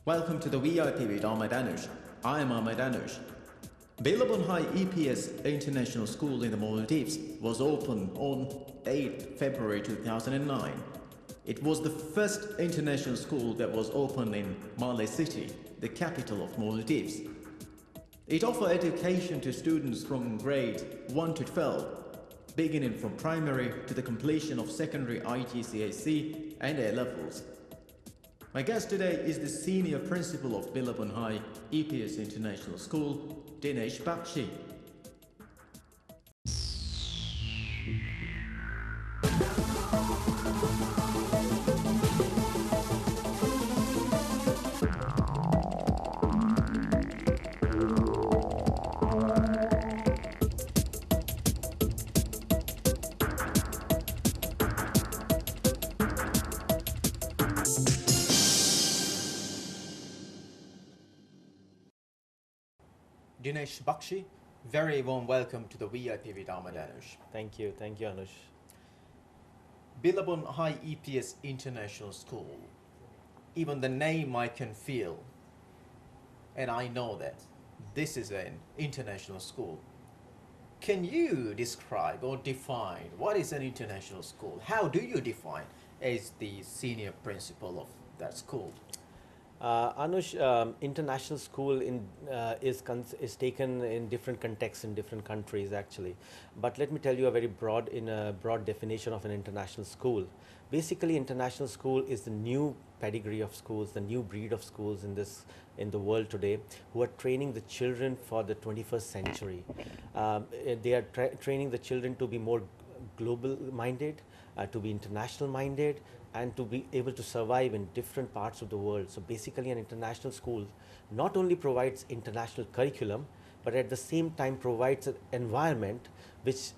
Welcome to the DHITV with Ahmed Anush. I am Ahmed Anush. Billabong High EPS International School in the Maldives was opened on 8 February 2009. It was the first international school that was opened in Malé City, the capital of Maldives. It offers education to students from grade 1 to 12, beginning from primary to the completion of secondary IGCSE and A levels. My guest today is the Senior Principal of Billabong High EPS International School, Dinesh Bakshi. Dinesh Bakshi, very warm welcome to the DHITV with Ahmed Anush. Thank you, Anush. Billabong High EPS International School. Even the name I can feel, and I know that this is an international school. Can you describe or define what is an international school? How do you define as the senior principal of that school? Anush, international school is taken in different contexts in different countries actually. But let me tell you a very broad definition of an international school. Basically, international school is the new pedigree of schools, the new breed of schools in the world today, who are training the children for the 21st century. They are training the children to be more global minded, to be international minded, and to be able to survive in different parts of the world. So basically, an international school not only provides international curriculum, but at the same time provides an environment which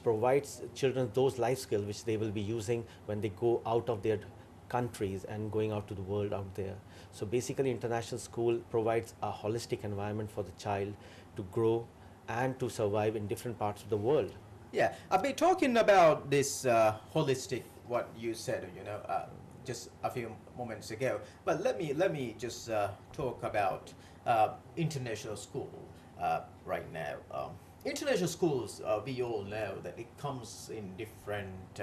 provides children those life skills which they will be using when they go out of their countries and going out to the world out there. So basically, international school provides a holistic environment for the child to grow and to survive in different parts of the world. Yeah, I've been talking about this holistic, what you said, just a few moments ago. But let me just talk about international school right now. International schools, we all know that it comes in different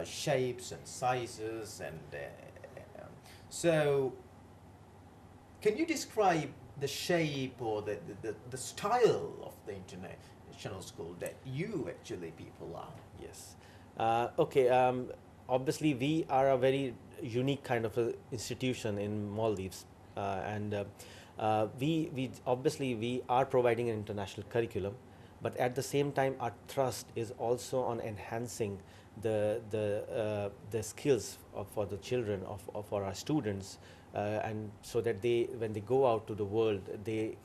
shapes and sizes, and so can you describe the shape or the style of the international school that you actually people are? Yes. Okay. Obviously, we are a very unique kind of a institution in Maldives, and we obviously we are providing an international curriculum, but at the same time, our thrust is also on enhancing the skills for the children for our students, and so that when they go out to the world, they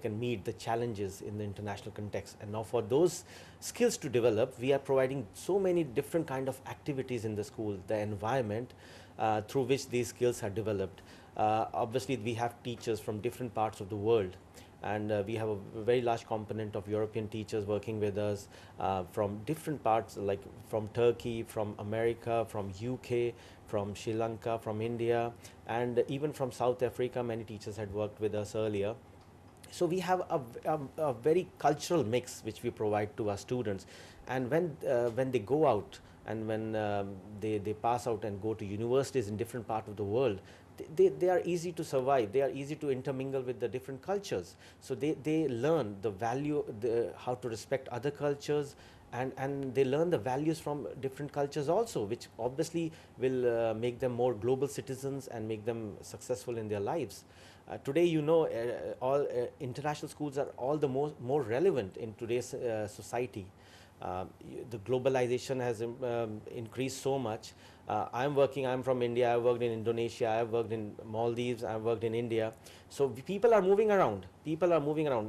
can meet the challenges in the international context. And now, for those skills to develop, we are providing so many different kind of activities in the school, the environment through which these skills are developed. Obviously, we have teachers from different parts of the world, and we have a very large component of European teachers working with us from different parts, like from Turkey, from America, from UK, from Sri Lanka, from India, and even from South Africa. Many teachers had worked with us earlier. So we have a very cultural mix which we provide to our students, and when they go out and when they pass out and go to universities in different parts of the world, they are easy to survive. They are easy to intermingle with the different cultures. So they learn the value, how to respect other cultures, and they learn the values from different cultures also, which obviously will make them more global citizens and make them successful in their lives. Today, all international schools are all the more relevant in today's society. The globalization has increased so much. I'm from India. I worked in Indonesia. I worked in Maldives. I worked in India. So people are moving around.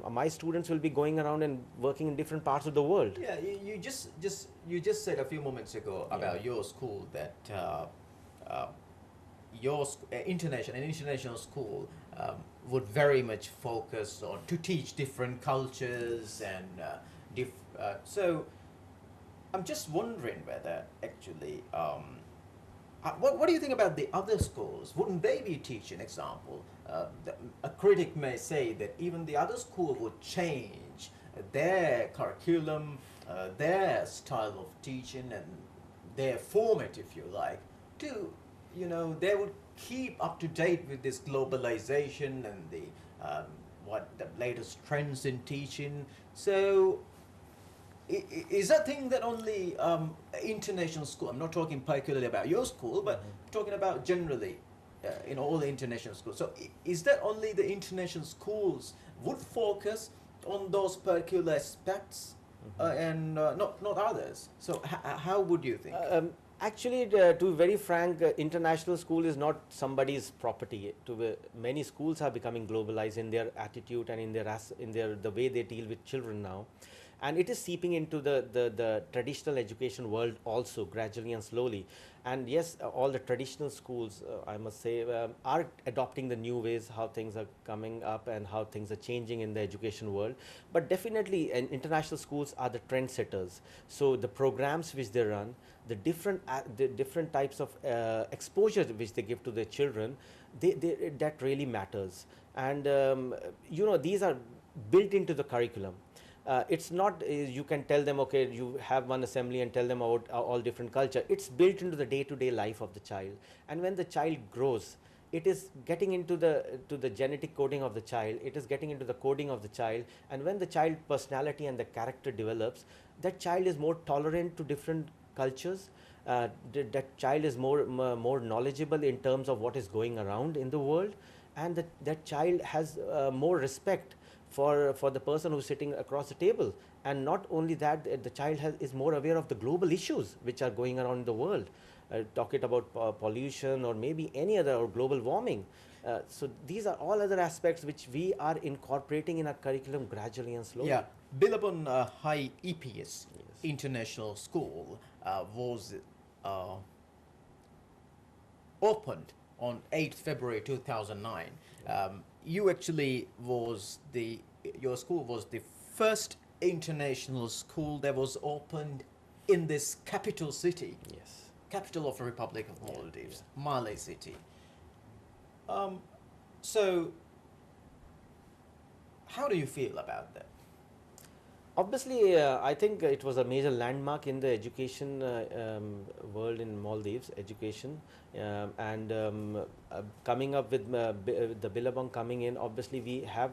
My students will be going around and working in different parts of the world. Yeah, you just said a few moments ago about your school that your international school would very much focus on to teach different cultures and so I'm just wondering whether actually What do you think about the other schools? Wouldn't they be teaching? Example, a critic may say that even the other school would change their curriculum, their style of teaching, and their format, if you like, to, they would keep up to date with this globalization and the what the latest trends in teaching. So is that thing that only international school, I'm not talking particularly about your school, but talking about generally in all the international schools. So is that only the international schools would focus on those particular aspects and not others? So how would you think? Actually, to be very frank, international school is not somebody's property. Many schools are becoming globalized in their attitude and in the way they deal with children now, and it is seeping into the traditional education world also gradually and slowly. And yes, all the traditional schools, I must say, are adopting the new ways how things are coming up and how things are changing in the education world. But definitely, international schools are the trendsetters. So the programs which they run, the different types of exposure which they give to their children, that really matters. And these are built into the curriculum. It's not you can tell them, okay, you have one assembly and tell them about all different culture. It's built into the day-to-day life of the child, and when the child grows, it is getting into the genetic coding of the child, it is getting into the coding of the child. And when the child personality and the character develops, that child is more tolerant to different cultures. That child is more knowledgeable in terms of what is going around in the world, and that child has more respect for the person who's sitting across the table. And not only that, the child is more aware of the global issues which are going around in the world, talking about pollution or maybe any other, or global warming. So these are all other aspects which we are incorporating in our curriculum gradually and slowly. Yeah, Billabong High EPS International School was opened on 8th February 2009. You actually your school was the first international school that was opened in this capital city. Yes. Capital of the Republic of Maldives, Malé City. So, how do you feel about that? Obviously, I think it was a major landmark in the education world in Maldives, education. Coming up with the Billabong coming in, obviously we have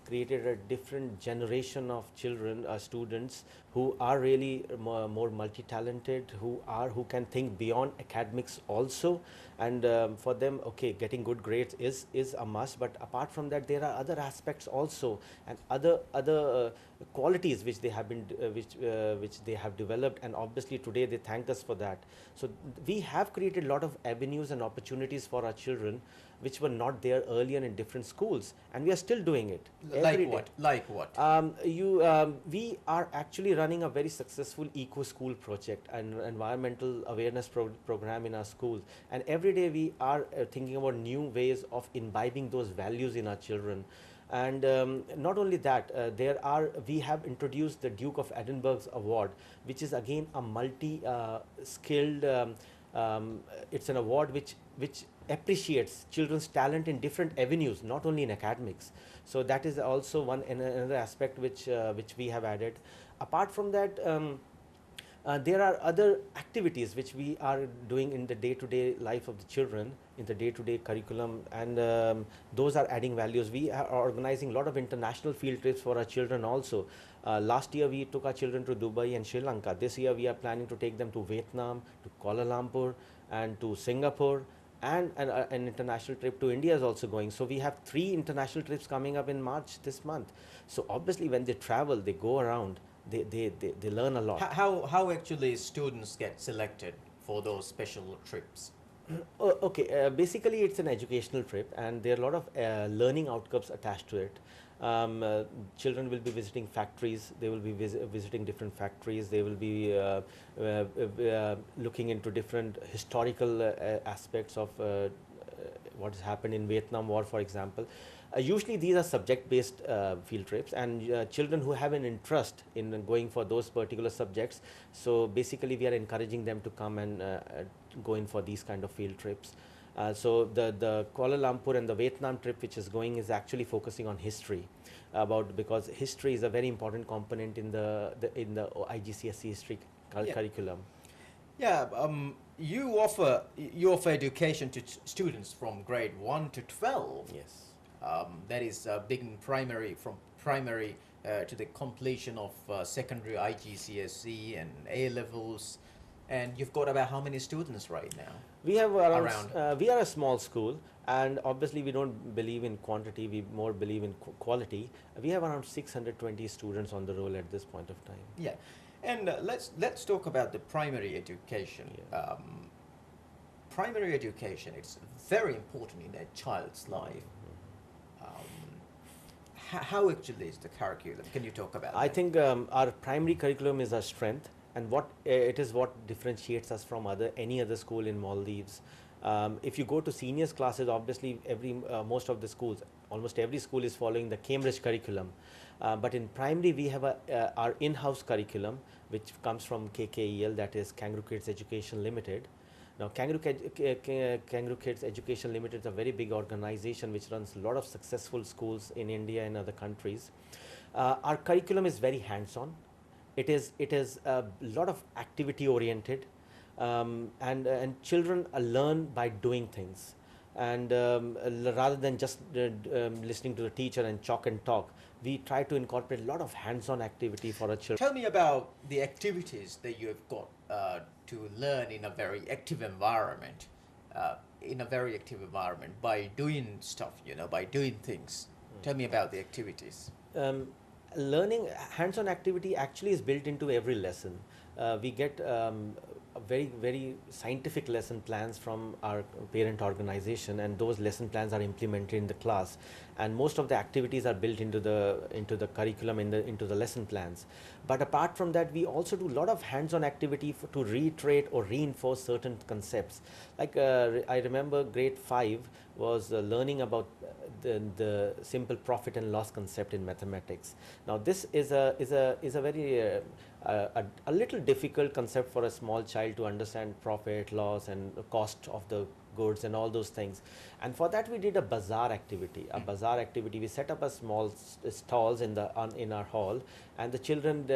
created a different generation of children, students who are really more multi-talented, who can think beyond academics also. And for them, okay, getting good grades is a must, but apart from that, there are other aspects also, and other qualities which they have been which they have developed, and obviously today they thank us for that. So we have created a lot of avenues and opportunities for our children which were not there earlier in different schools, and we are still doing it. Like what? We are actually running a very successful eco school project, an environmental awareness program in our schools, and every day we are thinking about new ways of imbibing those values in our children. And not only that, we have introduced the Duke of Edinburgh's award, which is again a multi-skilled. It's an award which appreciates children's talent in different avenues, not only in academics. So that is also another aspect which we have added. Apart from that, there are other activities which we are doing in the day-to-day life of the children, in the day-to-day curriculum, and those are adding values. We are organizing a lot of international field trips for our children also. Last year we took our children to Dubai and Sri Lanka. This year we are planning to take them to Vietnam, to Kuala Lumpur, and to Singapore, and an international trip to India is also going. So we have 3 international trips coming up in March this month. So obviously when they travel, they go around, they learn a lot. How actually students get selected for those special trips? Okay, basically it's an educational trip, and there are a lot of learning outcomes attached to it. Children will be visiting factories, they will be visiting different factories, they will be looking into different historical aspects of what has happened in Vietnam War, for example. Usually these are subject-based field trips, and children who have an interest in going for those particular subjects, so basically we are encouraging them to come and go in for these kind of field trips. So the Kuala Lumpur and the Vietnam trip which is going is actually focusing on history, because history is a very important component in the IGCSE history Yeah. curriculum. Yeah, you offer education to students from grade 1 to 12. Yes. That is begin primary from primary to the completion of secondary IGCSE and A levels, and you've got about how many students right now? We have around. Around. We are a small school, and obviously we don't believe in quantity. We more believe in quality. We have around 620 students on the roll at this point of time. Yeah, and let's talk about the primary education. Yeah. Primary education, it's very important in a child's life. How actually is the curriculum? Can you talk about I that? think our primary curriculum is our strength, and what it is what differentiates us from any other school in Maldives. If you go to seniors classes, obviously most of the schools, almost every school is following the Cambridge curriculum. But in primary, we have our in-house curriculum, which comes from KKEL, that is Kangaroo Kids Education Limited. Now, Kangaroo Kids Education Limited is a very big organization which runs a lot of successful schools in India and other countries. Our curriculum is very hands-on. It is a lot of activity oriented, and children learn by doing things, and rather than just listening to the teacher and chalk and talk. We try to incorporate a lot of hands-on activity for our children. Tell me about the activities that you have got to learn in a very active environment. By doing stuff, by doing things. Tell me about the activities. Learning hands-on activity actually is built into every lesson. We get very scientific lesson plans from our parent organization, and those lesson plans are implemented in the class, and most of the activities are built into the curriculum, into the lesson plans. But apart from that, we also do a lot of hands-on activity to reiterate or reinforce certain concepts. Like I remember grade 5 was learning about the simple profit and loss concept in mathematics. Now this is a very a little difficult concept for a small child to understand profit, loss, and the cost of the goods and all those things. And for that we did a bazaar activity. We set up a small stalls in our hall, and the children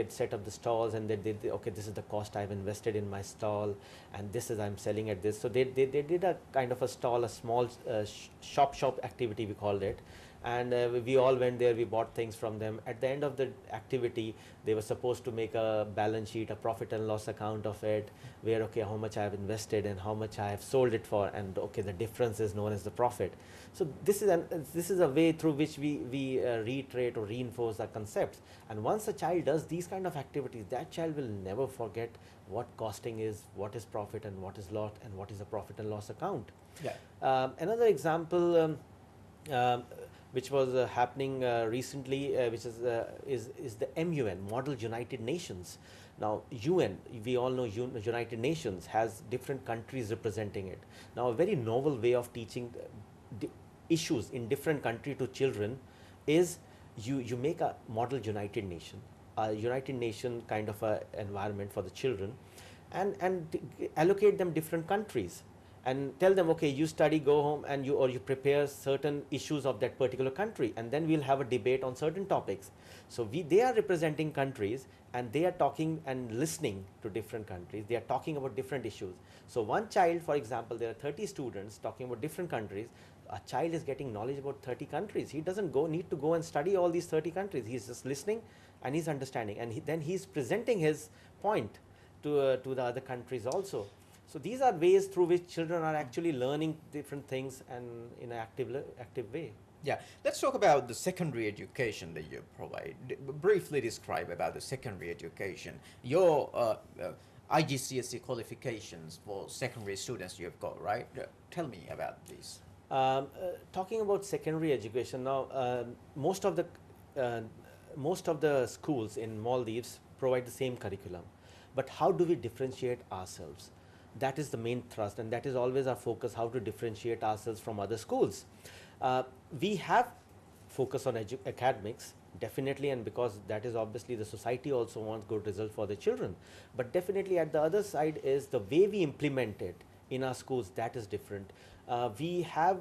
set up the stalls, and they did this is the cost I've invested in my stall, and this is I'm selling at this. So they did a kind of a stall, a small shop activity we called it. And we all went there, we bought things from them. At the end of the activity, they were supposed to make a balance sheet, a profit and loss account of it, where how much I have invested and how much I have sold it for, and the difference is known as the profit. So this is a way through which we reiterate or reinforce our concepts. And once a child does these kind of activities, that child will never forget what costing is, what is profit and what is loss, and what is a profit and loss account. Yeah. Another example which was happening recently, which is the MUN, Model United Nations. Now, UN, we all know United Nations has different countries representing it. Now, a very novel way of teaching issues in different country to children is you make a Model United Nation, a United Nation kind of a environment for the children, and allocate them different countries. And tell them, okay, you study, go home, and you prepare certain issues of that particular country, and then we'll have a debate on certain topics. So they are representing countries, and they are talking and listening to different countries. They are talking about different issues. So one child, for example, there are 30 students talking about different countries. A child is getting knowledge about 30 countries. He doesn't need to go and study all these 30 countries. He's just listening, and he's understanding, and then he's presenting his point to the other countries also. So these are ways through which children are actually learning different things, and in an active way. Yeah, let's talk about the secondary education that you provide. Briefly describe about the secondary education. Your IGCSE qualifications for secondary students you've got, right? Tell me about this. Talking about secondary education now, most of the schools in Maldives provide the same curriculum, but how do we differentiate ourselves? That is the main thrust, and that is always our focus, how to differentiate ourselves from other schools. We have focus on academics, definitely, and because that is obviously the society also wants good results for the children. But definitely at the other side is the way we implement it in our schools, that is different. We have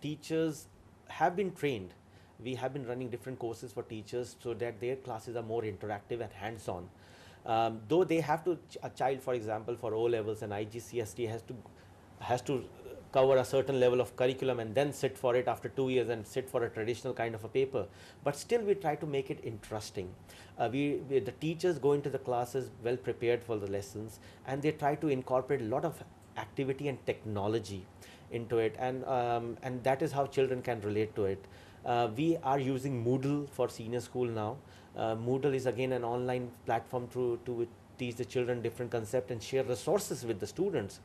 teachers have been trained. We have been running different courses for teachers so that their classes are more interactive and hands-on. Though they have to, a child, for example, for O levels and IGCST has to cover a certain level of curriculum and then sit for it after 2 years and sit for a traditional kind of a paper. But still, we try to make it interesting. The teachers go into the classes well prepared for the lessons, and they try to incorporate a lot of activity and technology into it, and that is how children can relate to it. We are using Moodle for senior school now. Moodle is again an online platform to teach the children different concepts and share resources with the students.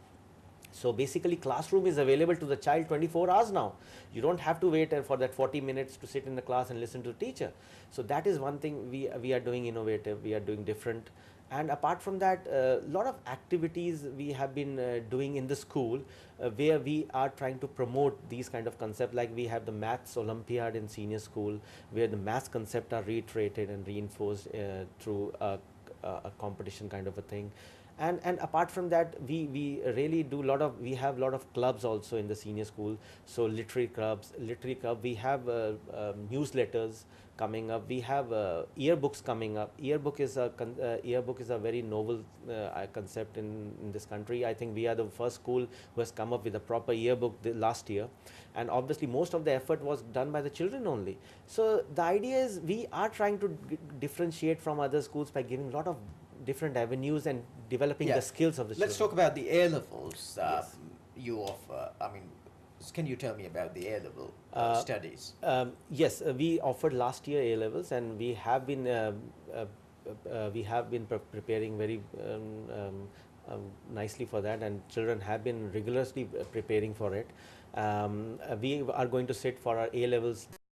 So basically, classroom is available to the child 24 hours now. You don't have to wait for that 40 minutes to sit in the class and listen to the teacher. So that is one thing we are doing innovative, we are doing different. And apart from that, a lot of activities we have been doing in the school where we are trying to promote these kind of concepts. Like we have the maths Olympiad in senior school, where the maths concept are reiterated and reinforced through a competition kind of a thing. And apart from that, we really do we have a lot of clubs also in the senior school. So literary club, we have newsletters coming up, we have yearbooks coming up. Yearbook is a very novel concept in this country. I think we are the first school who has come up with a proper yearbook last year, and obviously most of the effort was done by the children only. So the idea is we are trying to differentiate from other schools by giving a lot of different avenues and developing the skills of the children. Let's talk about the A levels. Yes. You offer. I mean, can you tell me about the A level studies? Yes, we offered last year A levels, and we have been preparing very nicely for that, and children have been rigorously preparing for it. We are going to sit for our A levels